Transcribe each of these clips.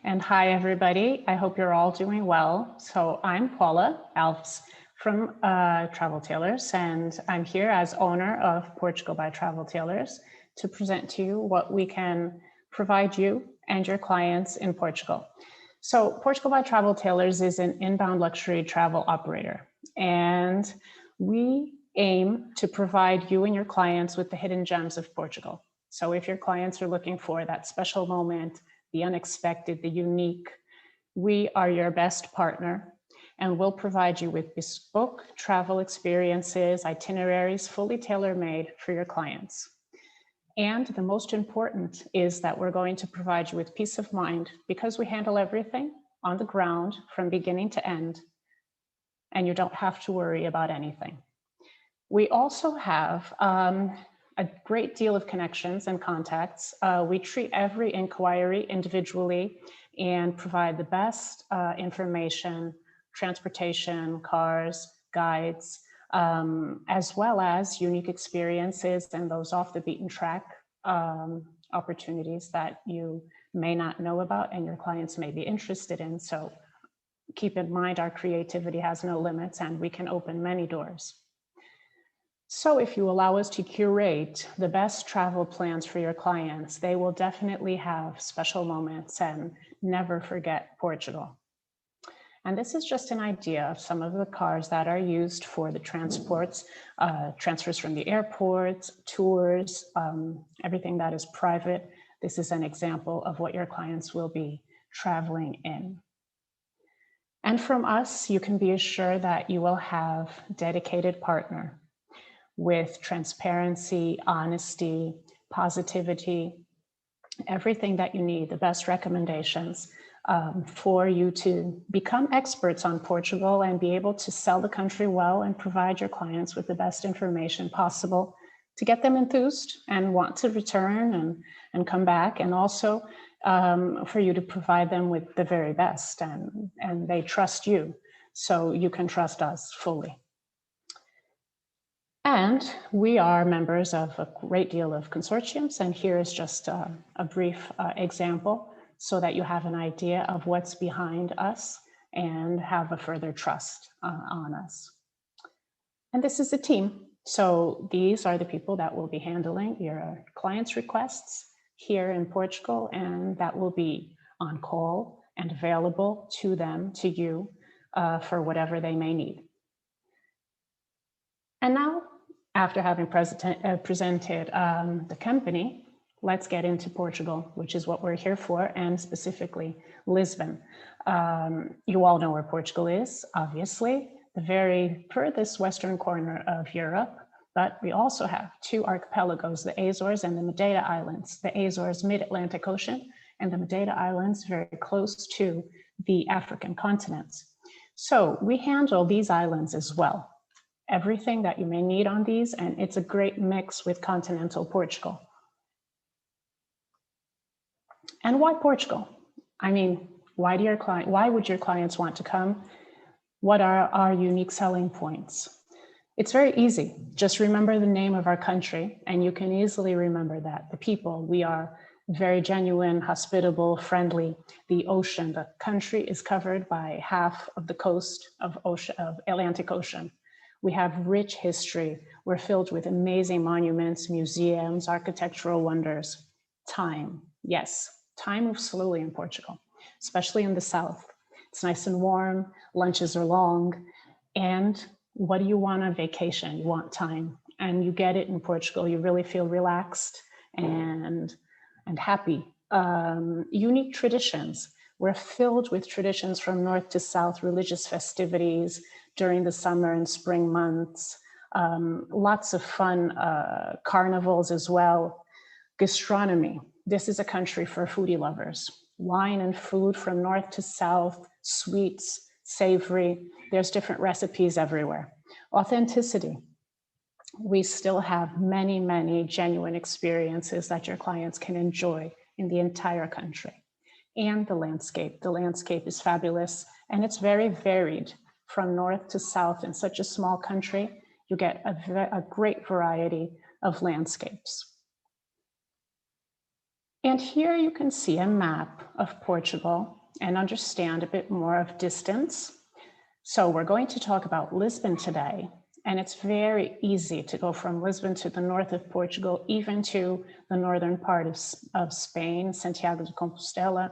And hi, everybody. I hope you're all doing well. So I'm Paula Alves from TravelTailors, and I'm here as owner of Portugal by TravelTailors to present to you what we can provide you and your clients in Portugal. So Portugal by TravelTailors is an inbound luxury travel operator, and we aim to provide you and your clients with the hidden gems of Portugal. So if your clients are looking for that special moment, the unexpected, the unique, we are your best partner, and we'll provide you with bespoke travel experiences, itineraries, fully tailor-made for your clients. And the most important is that we're going to provide you with peace of mind because we handle everything on the ground from beginning to end, and you don't have to worry about anything. We also have a great deal of connections and contacts. We treat every inquiry individually and provide the best information, transportation, cars, guides, as well as unique experiences and those off the beaten track opportunities that you may not know about and your clients may be interested in. So keep in mind, our creativity has no limits and we can open many doors. So if you allow us to curate the best travel plans for your clients, they will definitely have special moments and never forget Portugal. And this is just an idea of some of the cars that are used for the transports, transfers from the airports, tours, everything that is private. This is an example of what your clients will be traveling in. And from us, you can be assured that you will have a dedicated partner with transparency, honesty, positivity, everything that you need, the best recommendations for you to become experts on Portugal and be able to sell the country well and provide your clients with the best information possible to get them enthused and want to return and come back, and also for you to provide them with the very best, and they trust you, so you can trust us fully. And we are members of a great deal of consortiums, and here is just a brief example so that you have an idea of what's behind us and have a further trust on us. And this is the team. So these are the people that will be handling your clients' requests here in Portugal, and that will be on call and available to them, to you, for whatever they may need. And now, after having presented the company, let's get into Portugal, which is what we're here for, and specifically Lisbon. You all know where Portugal is, obviously, the very furthest western corner of Europe, but we also have two archipelagos, the Azores and the Madeira Islands. The Azores, mid-Atlantic Ocean, and the Madeira Islands, very close to the African continent. So we handle these islands as well. Everything that you may need on these, and it's a great mix with continental Portugal. And why Portugal? I mean, why would your clients want to come? What are our unique selling points? It's very easy. Just remember the name of our country, and you can easily remember that. The people, we are very genuine, hospitable, friendly. The ocean, the country is covered by half of the coast of Atlantic Ocean. We have rich history. We're filled with amazing monuments, museums, architectural wonders. Time, yes, time moves slowly in Portugal, especially in the south. It's nice and warm, lunches are long, and what do you want on vacation? You want time, and you get it in Portugal. You really feel relaxed and happy. Unique traditions. We're filled with traditions from north to south, religious festivities during the summer and spring months, lots of fun carnivals as well. Gastronomy. This is a country for foodie lovers. Wine and food from north to south, sweets, savory. There's different recipes everywhere. Authenticity. We still have many, many genuine experiences that your clients can enjoy in the entire country. And the landscape. The landscape is fabulous, and it's very varied from north to south. In such a small country, you get a great variety of landscapes. And here you can see a map of Portugal and understand a bit more of distance. So we're going to talk about Lisbon today, and it's very easy to go from Lisbon to the north of Portugal, even to the northern part of Spain, Santiago de Compostela.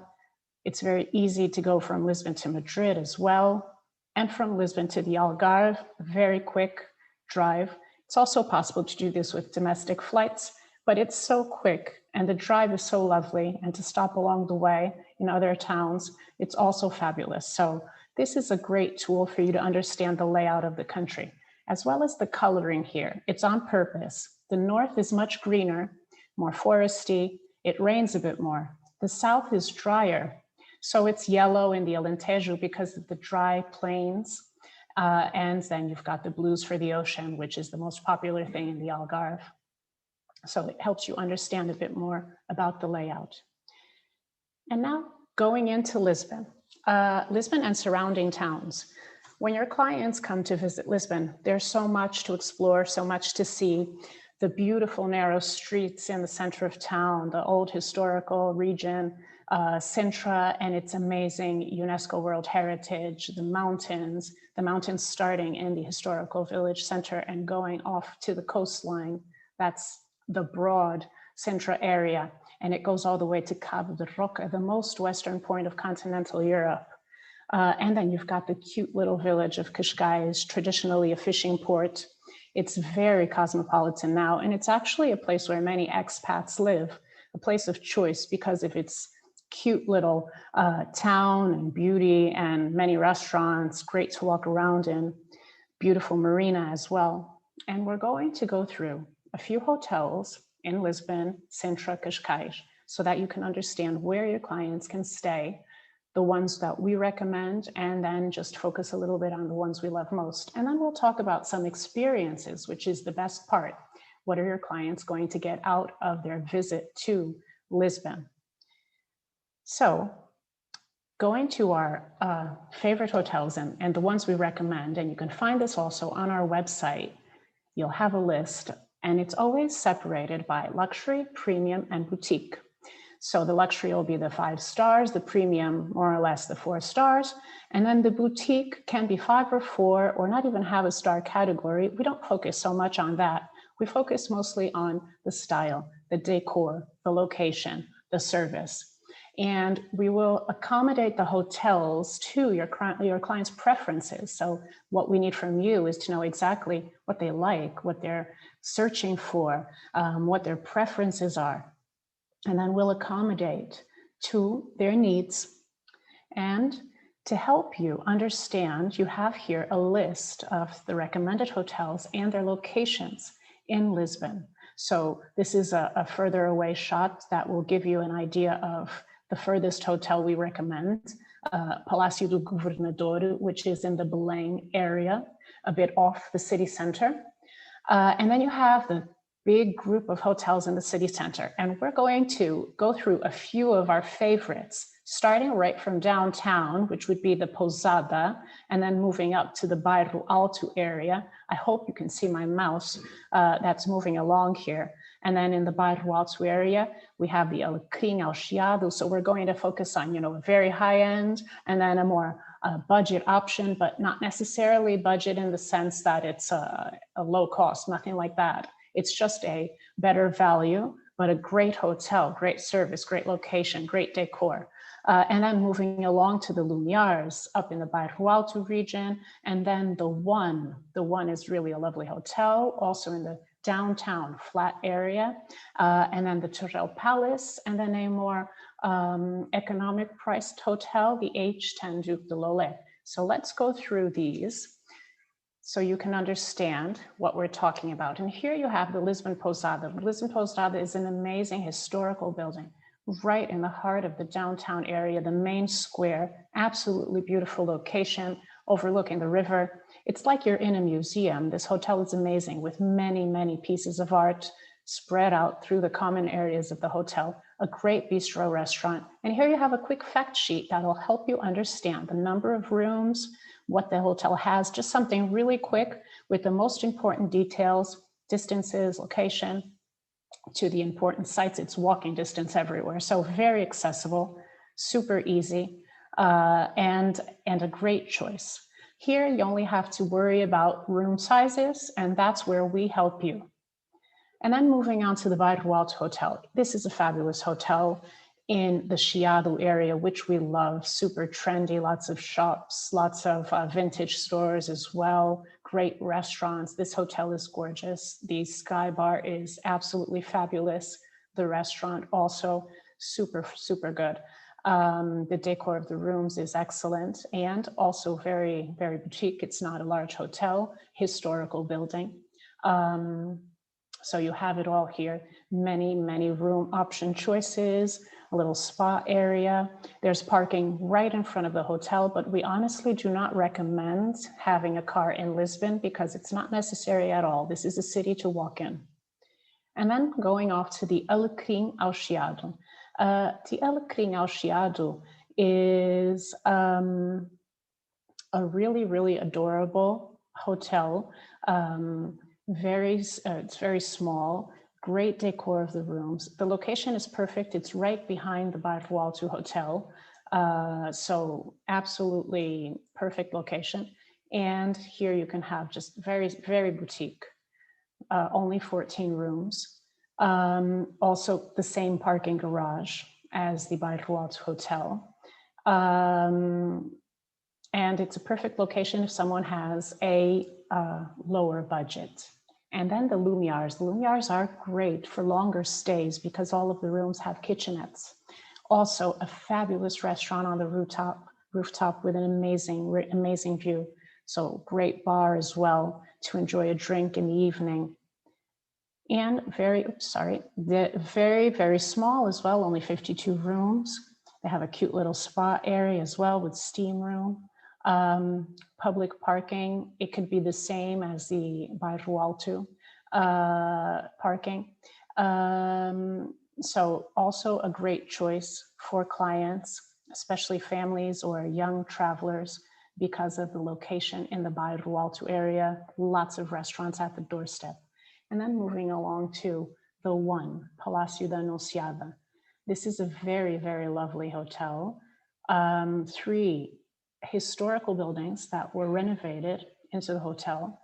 It's very easy to go from Lisbon to Madrid as well, and from Lisbon to the Algarve, a very quick drive. It's also possible to do this with domestic flights, but it's so quick and the drive is so lovely, and to stop along the way in other towns, it's also fabulous. So this is a great tool for you to understand the layout of the country, as well as the coloring here. It's on purpose. The north is much greener, more foresty. It rains a bit more. The south is drier. So it's yellow in the Alentejo because of the dry plains. And then you've got the blues for the ocean, which is the most popular thing in the Algarve. So it helps you understand a bit more about the layout. And now going into Lisbon. Lisbon and surrounding towns. When your clients come to visit Lisbon, there's so much to explore, so much to see. The beautiful narrow streets in the center of town, the old historical region, Sintra and its amazing UNESCO World Heritage, the mountains starting in the historical village center and going off to the coastline. That's the broad Sintra area, and it goes all the way to Cabo de Roca, the most western point of continental Europe. And then you've got the cute little village of Cascais, traditionally a fishing port. It's very cosmopolitan now, and it's actually a place where many expats live, a place of choice because of its cute little town and beauty and many restaurants, great to walk around in, beautiful marina as well. And we're going to go through a few hotels in Lisbon, Sintra, Cascais, so that you can understand where your clients can stay, the ones that we recommend, and then just focus a little bit on the ones we love most. And then we'll talk about some experiences, which is the best part. What are your clients going to get out of their visit to Lisbon? So going to our favorite hotels and the ones we recommend, and you can find this also on our website, you'll have a list, and it's always separated by luxury, premium, and boutique. So the luxury will be the 5 stars, the premium, more or less the 4 stars. And then the boutique can be 5 or 4, or not even have a star category. We don't focus so much on that. We focus mostly on the style, the decor, the location, the service. And we will accommodate the hotels to your client's preferences. So what we need from you is to know exactly what they like, what they're searching for, what their preferences are. And then we'll accommodate to their needs. And to help you understand, you have here a list of the recommended hotels and their locations in Lisbon. So this is a further away shot that will give you an idea of the furthest hotel we recommend, Palácio do Governador, which is in the Belém area, a bit off the city center. And then you have the big group of hotels in the city center. And we're going to go through a few of our favorites, starting right from downtown, which would be the Pousada, and then moving up to the Bairro Alto area. I hope you can see my mouse that's moving along here. And then in the Bairro Alto area, we have the Alecrim Alcheado. So we're going to focus on, a very high end, and then a more budget option, but not necessarily budget in the sense that it's a low cost, nothing like that. It's just a better value, but a great hotel, great service, great location, great decor. And then moving along to the Lumiares up in the Bairro Alto region. And then the One is really a lovely hotel, also in the downtown flat area. And then the Torrell Palace, and then a more economic priced hotel, the H10 Duke de Lolé. So let's go through these so you can understand what we're talking about. And here you have the Lisbon Pousada. The Lisbon Pousada is an amazing historical building right in the heart of the downtown area, the main square, absolutely beautiful location, overlooking the river. It's like you're in a museum. This hotel is amazing with many, many pieces of art spread out through the common areas of the hotel, a great bistro restaurant. And here you have a quick fact sheet that'll help you understand the number of rooms, what the hotel has, just something really quick with the most important details, distances, location. to the important sites. It's walking distance everywhere. So very accessible, super easy, and a great choice. Here, you only have to worry about room sizes, and that's where we help you. And then moving on to the Bairro Alto Hotel. This is a fabulous hotel in the Chiado area, which we love, super trendy, lots of shops, lots of vintage stores as well, great restaurants. This hotel is gorgeous. The Sky Bar is absolutely fabulous. The restaurant also super, super good. The decor of the rooms is excellent and also very, very boutique. It's not a large hotel, historical building. So you have it all here. Many, many room option choices, a little spa area. There's parking right in front of the hotel, but we honestly do not recommend having a car in Lisbon because it's not necessary at all. This is a city to walk in. And then going off to the Alecrim ao Chiado. The Alecrim ao Chiado is a really, really adorable hotel. It's very small, great decor of the rooms. The location is perfect. It's right behind the Bairro Alto Hotel. So absolutely perfect location. And here you can have just very, very boutique, only 14 rooms. Also the same parking garage as the Bairro Alto Hotel. And it's a perfect location if someone has a lower budget. And then the Lumiares. The Lumiares are great for longer stays because all of the rooms have kitchenettes. Also a fabulous restaurant on the rooftop with an amazing view. So great bar as well to enjoy a drink in the evening. And very, very small as well, only 52 rooms. They have a cute little spa area as well with steam room. Public parking, it could be the same as the Bairro Alto parking. So also a great choice for clients, especially families or young travelers, because of the location in the Bairro Alto area, lots of restaurants at the doorstep. And then moving along to the one, Palácio da Anunciada. This is a very, very lovely hotel. 3 historical buildings that were renovated into the hotel.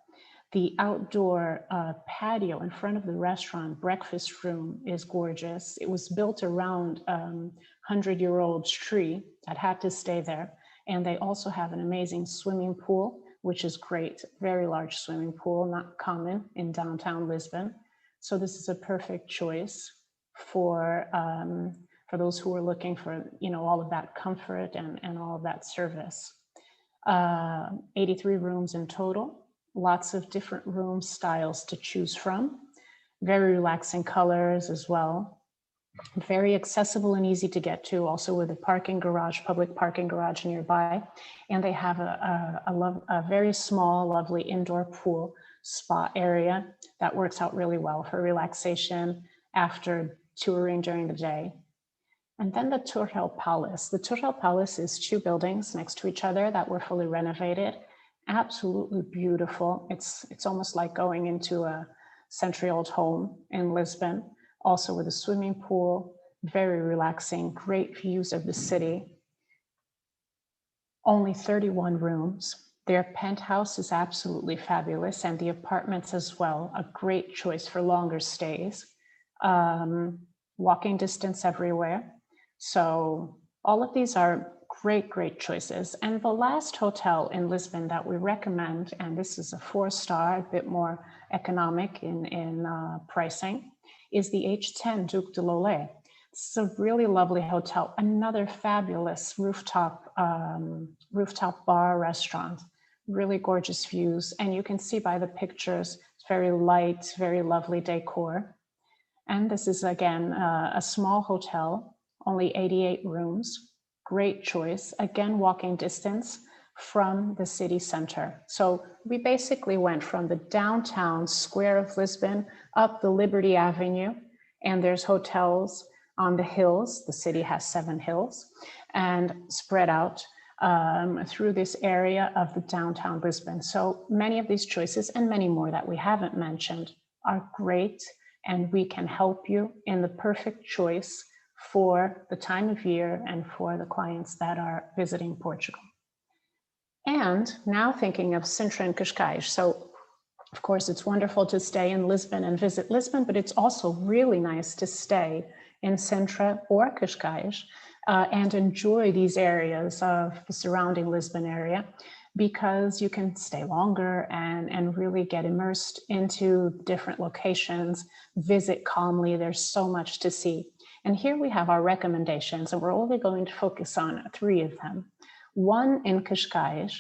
The outdoor patio in front of the restaurant, breakfast room, is gorgeous. It was built around 100-year-old tree that had to stay there. And they also have an amazing swimming pool, which is great. Very large swimming pool, not common in downtown Lisbon. So this is a perfect choice for those who are looking for, all of that comfort and all of that service. 83 rooms in total, lots of different room styles to choose from, very relaxing colors as well, very accessible and easy to get to, also with a parking garage, public parking garage nearby. And they have a very small, lovely indoor pool spa area that works out really well for relaxation after touring during the day. And then the Turrell Palace. The Turrell Palace is 2 buildings next to each other that were fully renovated. Absolutely beautiful. It's almost like going into a century-old home in Lisbon, also with a swimming pool, very relaxing, great views of the city. Only 31 rooms. Their penthouse is absolutely fabulous, and the apartments as well, a great choice for longer stays. Walking distance everywhere. So all of these are great choices. And the last hotel in Lisbon that we recommend, and this is a 4-star, a bit more economic in pricing, is the H10 Duc de Lolé. It's a really lovely hotel, another fabulous rooftop bar restaurant, really gorgeous views. And you can see by the pictures, it's very light, very lovely decor. And this is, again, a small hotel, only 88 rooms, great choice. Again, walking distance from the city center. So we basically went from the downtown square of Lisbon up the Liberty Avenue, and there's hotels on the hills. The city has 7 hills, and spread out through this area of the downtown Lisbon. So many of these choices and many more that we haven't mentioned are great and we can help you in the perfect choice for the time of year and for the clients that are visiting Portugal. And now thinking of Sintra and Cascais. So of course, it's wonderful to stay in Lisbon and visit Lisbon, but it's also really nice to stay in Sintra or Cascais and enjoy these areas of the surrounding Lisbon area, because you can stay longer and really get immersed into different locations, visit calmly. There's so much to see. And here we have our recommendations, and we're only going to focus on 3 of them. One in Cascais.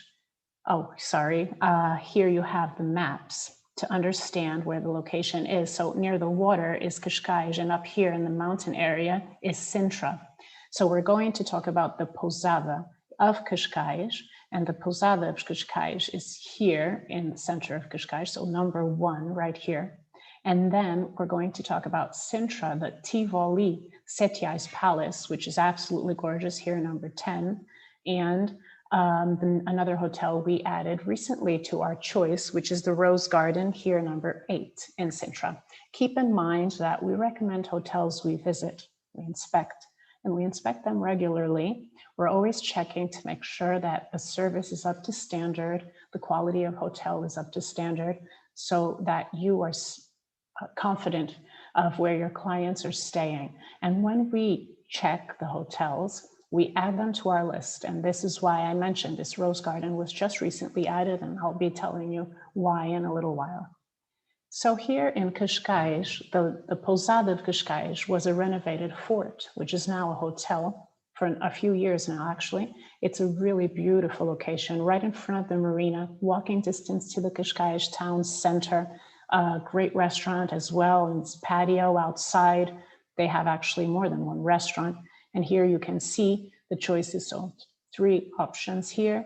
Oh, sorry. Here you have the maps to understand where the location is. So near the water is Cascais, and up here in the mountain area is Sintra. So we're going to talk about the Pousada of Cascais, and the Pousada of Cascais is here in the center of Cascais, so number 1 right here. And then we're going to talk about Sintra, the Tivoli Setiais Palace, which is absolutely gorgeous, here, number 10. And another hotel we added recently to our choice, which is the Rose Garden, here, number 8 in Sintra. Keep in mind that we recommend hotels we visit, we inspect, and we inspect them regularly. We're always checking to make sure that the service is up to standard, the quality of hotel is up to standard, so that you are confident of where your clients are staying. And when we check the hotels, we add them to our list. And this is why I mentioned this Rose Garden was just recently added, and I'll be telling you why in a little while. So here in Cascais, the Pousada of Cascais was a renovated fort, which is now a hotel for a few years now, actually. It's a really beautiful location right in front of the marina, walking distance to the Cascais town center, a great restaurant as well, and it's patio outside. They have actually more than one restaurant. And here you can see the choices. So 3 options here,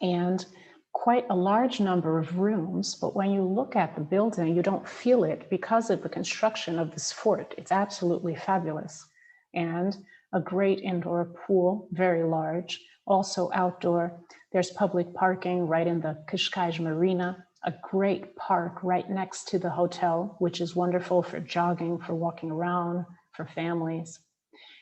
and quite a large number of rooms. But when you look at the building, you don't feel it because of the construction of this fort. It's absolutely fabulous. And a great indoor pool, very large, also outdoor. There's public parking right in the Cascais Marina, a great park right next to the hotel, which is wonderful for jogging, for walking around, for families.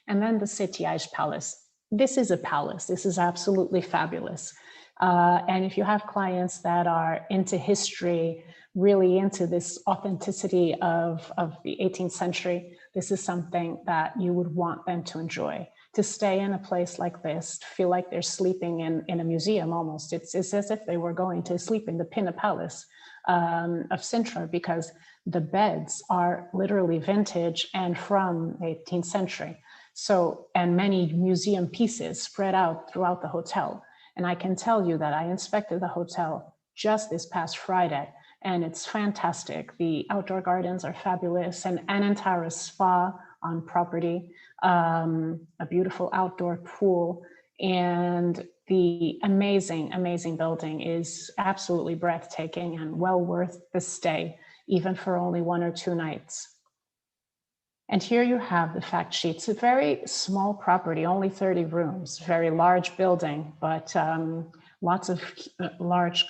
And then the Setiais Palace. This is a palace. This is absolutely fabulous. And if you have clients that are into history, really into this authenticity of the 18th century, this is something that you would want them to enjoy. To stay in a place like this, to feel like they're sleeping in a museum almost. It's as if they were going to sleep in the Pinna Palace of Sintra, because the beds are literally vintage and from the 18th century. So, and many museum pieces spread out throughout the hotel. And I can tell you that I inspected the hotel just this past Friday, and it's fantastic. The outdoor gardens are fabulous, and an entire spa on property, a beautiful outdoor pool, and the amazing, amazing building is absolutely breathtaking and well worth the stay, even for only 1 or 2 nights. And here you have the fact sheet. It's a very small property, only 30 rooms, very large building, but lots of large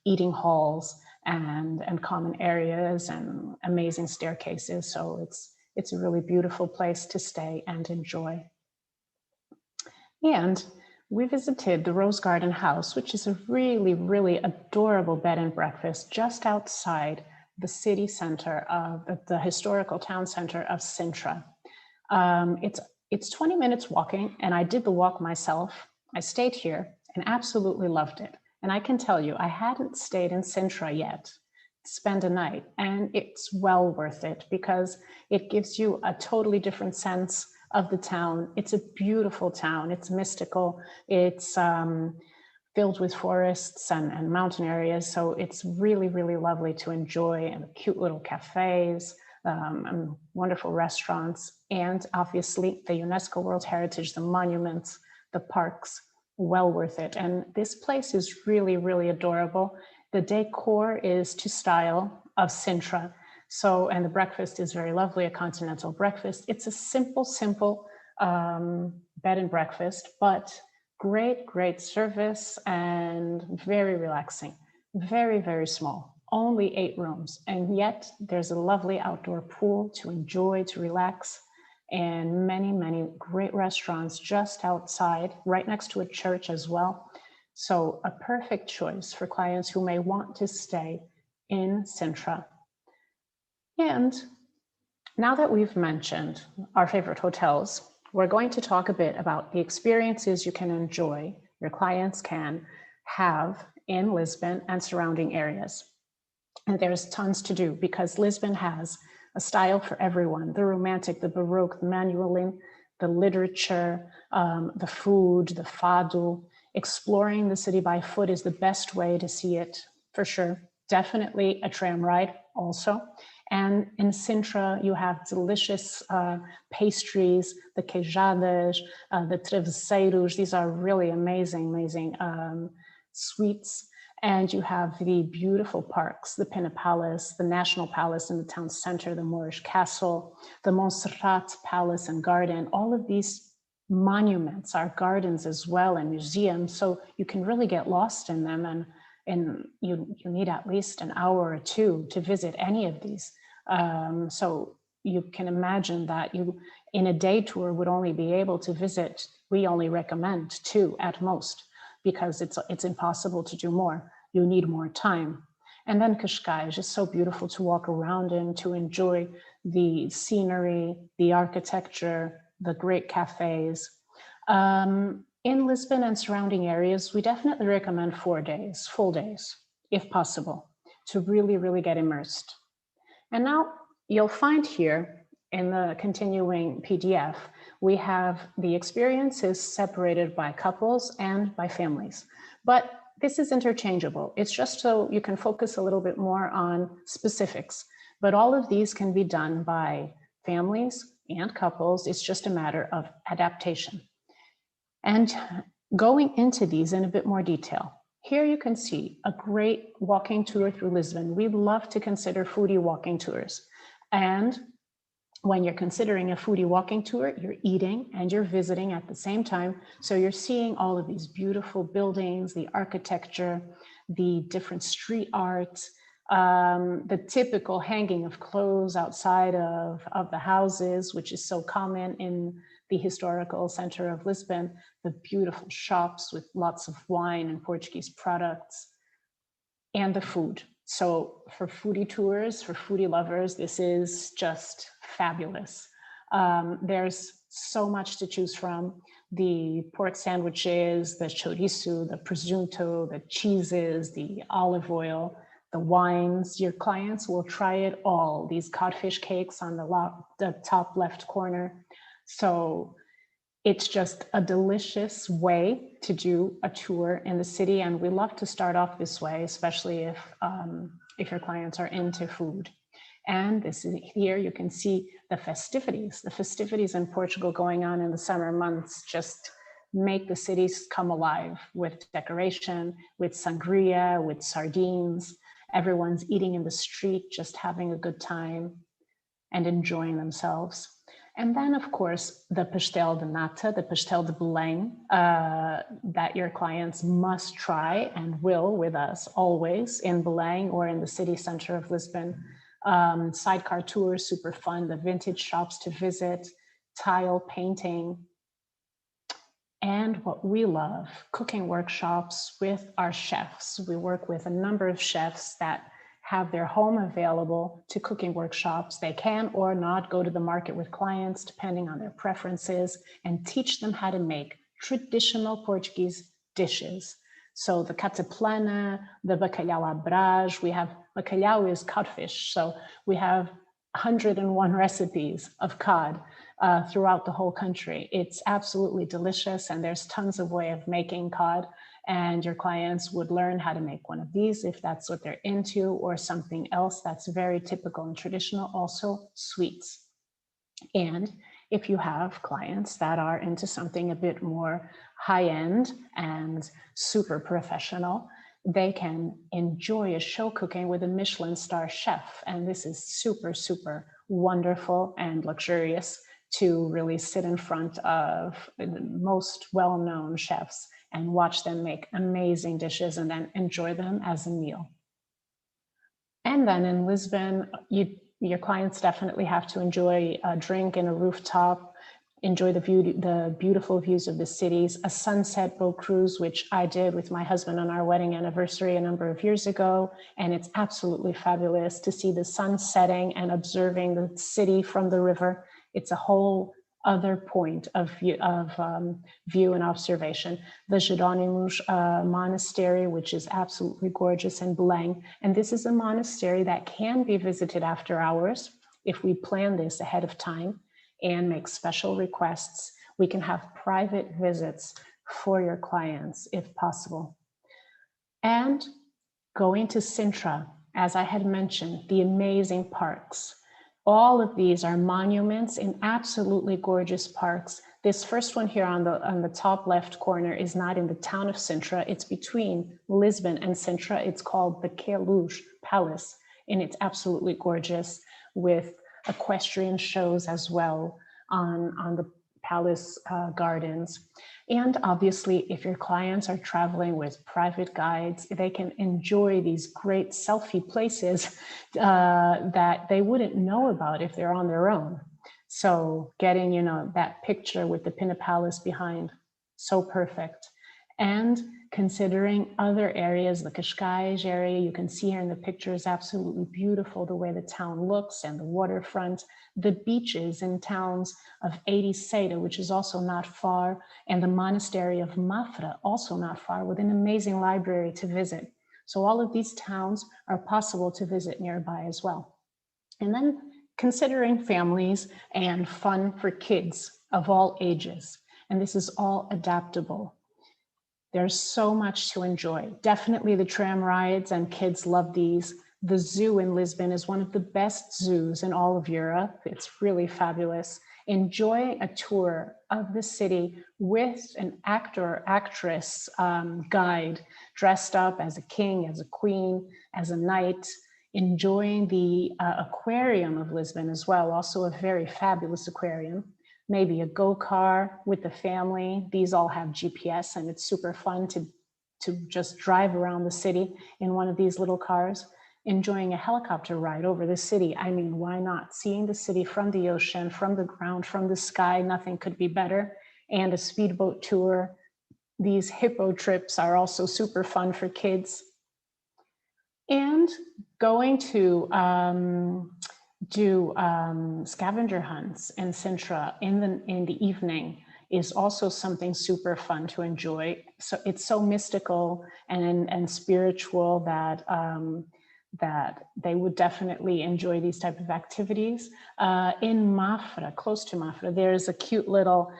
eating halls and common areas and amazing staircases. So it's a really beautiful place to stay and enjoy. And we visited the Rose Garden House, which is a really, really adorable bed and breakfast just outside the city center of the historical town center of Sintra. It's 20 minutes walking, and I did the walk myself. I stayed here and absolutely loved it. And I can tell you, I hadn't stayed in Sintra yet to spend a night, and it's well worth it because it gives you a totally different sense of the town. It's a beautiful town. It's mystical. It's filled with forests and mountain areas. So it's really, really lovely to enjoy, and cute little cafes, and wonderful restaurants, and obviously the UNESCO World Heritage, the monuments, the parks, well worth it. And this place is really, really adorable. The decor is to style of Sintra. So, and the breakfast is very lovely, a continental breakfast. It's a simple bed and breakfast, but great service and very relaxing, very, very small, only 8 rooms, and yet there's a lovely outdoor pool to enjoy, to relax, and many, many great restaurants just outside, right next to a church as well. So a perfect choice for clients who may want to stay in Sintra. And now that we've mentioned our favorite hotels, we're going to talk a bit about the experiences you can enjoy, your clients can have in Lisbon and surrounding areas. And there's tons to do because Lisbon has a style for everyone: the romantic, the Baroque, the Manuelin, the literature, the food, the fado. Exploring the city by foot is the best way to see it, for sure. Definitely a tram ride also. And in Sintra, you have delicious pastries, the queijadas, the travesseiros. These are really amazing, amazing sweets. And you have the beautiful parks, the Pina Palace, the National Palace in the town center, the Moorish Castle, the Montserrat Palace and Garden. All of these monuments are gardens as well and museums, so you can really get lost in them, and you need at least an hour or two to visit any of these. So you can imagine that you, in a day tour, would only be able to visit, we only recommend 2 at most, because it's impossible to do more. You need more time. And then Cascais is so beautiful to walk around in, to enjoy the scenery, the architecture, the great cafes. In Lisbon and surrounding areas, we definitely recommend 4 days, full days, if possible, to really, really get immersed. And now you'll find here in the continuing PDF, we have the experiences separated by couples and by families. But this is interchangeable. It's just so you can focus a little bit more on specifics. But all of these can be done by families and couples. It's just a matter of adaptation. And going into these in a bit more detail, here you can see a great walking tour through Lisbon. We love to consider foodie walking tours. And when you're considering a foodie walking tour, you're eating and you're visiting at the same time. So you're seeing all of these beautiful buildings, the architecture, the different street art, the typical hanging of clothes outside of the houses, which is so common in the historical center of Lisbon, the beautiful shops with lots of wine and Portuguese products, and the food. So for foodie tours, for foodie lovers, this is just fabulous. There's so much to choose from: the pork sandwiches, the chorizo, the presunto, the cheeses, the olive oil, the wines. Your clients will try it all. These codfish cakes on the top left corner. So it's just a delicious way to do a tour in the city, and we love to start off this way, especially if your clients are into food. And this is here you can see the festivities. The festivities in Portugal going on in the summer months just make the cities come alive with decoration, with sangria, with sardines. Everyone's eating in the street, just having a good time and enjoying themselves. And then, of course, the pastel de nata, the pastel de Belém, that your clients must try and will with us always in Belém or in the city center of Lisbon. Sidecar tours, super fun, the vintage shops to visit, tile painting, and what we love, cooking workshops with our chefs. We work with a number of chefs that have their home available to cooking workshops. They can or not go to the market with clients, depending on their preferences, and teach them how to make traditional Portuguese dishes. So the cataplana, the bacalhau à brás, we have, bacalhau is codfish. So we have 101 recipes of cod throughout the whole country. It's absolutely delicious, and there's tons of way of making cod. And your clients would learn how to make one of these if that's what they're into, or something else that's very typical and traditional, also sweets. And if you have clients that are into something a bit more high-end and super professional, they can enjoy a show cooking with a Michelin star chef. And this is super, super wonderful and luxurious to really sit in front of the most well-known chefs and watch them make amazing dishes and then enjoy them as a meal. And then in Lisbon, your clients definitely have to enjoy a drink in a rooftop, enjoy the beautiful views of the cities, a sunset boat cruise, which I did with my husband on our wedding anniversary a number of years ago. And it's absolutely fabulous to see the sun setting and observing the city from the river. It's a whole other point of view and observation. The Jerónimos monastery, which is absolutely gorgeous in Belém. And this is a monastery that can be visited after hours if we plan this ahead of time and make special requests. We can have private visits for your clients if possible. And going to Sintra, as I had mentioned, the amazing parks. All of these are monuments in absolutely gorgeous parks. This first one here on the top left corner is not in the town of Sintra. It's between Lisbon and Sintra. It's called the Queluz Palace, and it's absolutely gorgeous with equestrian shows as well on the palace gardens. And obviously, if your clients are traveling with private guides, they can enjoy these great selfie places that they wouldn't know about if they're on their own. So getting, that picture with the Pinna Palace behind, so perfect. And considering other areas, the Cascais area, you can see here in the picture is absolutely beautiful, the way the town looks and the waterfront, the beaches in towns of Ericeira, which is also not far, and the monastery of Mafra, also not far, with an amazing library to visit. So all of these towns are possible to visit nearby as well. And then considering families and fun for kids of all ages, and this is all adaptable. There's so much to enjoy. Definitely the tram rides, and kids love these. The zoo in Lisbon is one of the best zoos in all of Europe. It's really fabulous. Enjoy a tour of the city with an actor or actress guide dressed up as a king, as a queen, as a knight. Enjoying the aquarium of Lisbon as well, also a very fabulous aquarium. Maybe a go-kart with the family. These all have GPS, and it's super fun to just drive around the city in one of these little cars. Enjoying a helicopter ride over the city. I mean, why not? Seeing the city from the ocean, from the ground, from the sky, nothing could be better. And a speedboat tour. These hippo trips are also super fun for kids. And going to do scavenger hunts in Sintra in the evening is also something super fun to enjoy. So it's so mystical and spiritual that that they would definitely enjoy these type of activities. In Mafra, close to Mafra, there's a cute little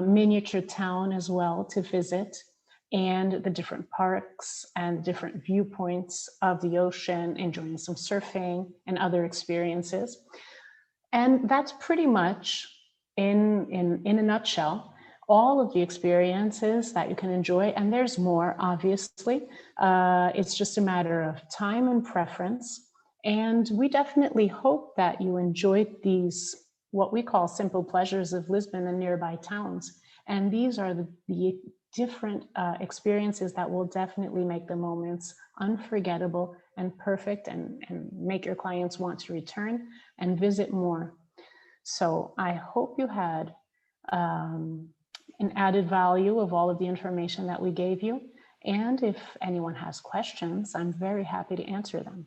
miniature town as well to visit, and the different parks and different viewpoints of the ocean, enjoying some surfing and other experiences. And that's pretty much, in a nutshell, all of the experiences that you can enjoy. And there's more, obviously. It's just a matter of time and preference. And we definitely hope that you enjoyed these, what we call simple pleasures of Lisbon and nearby towns. And these are the different experiences that will definitely make the moments unforgettable and perfect, and make your clients want to return and visit more. So I hope you had an added value of all of the information that we gave you. And if anyone has questions, I'm very happy to answer them.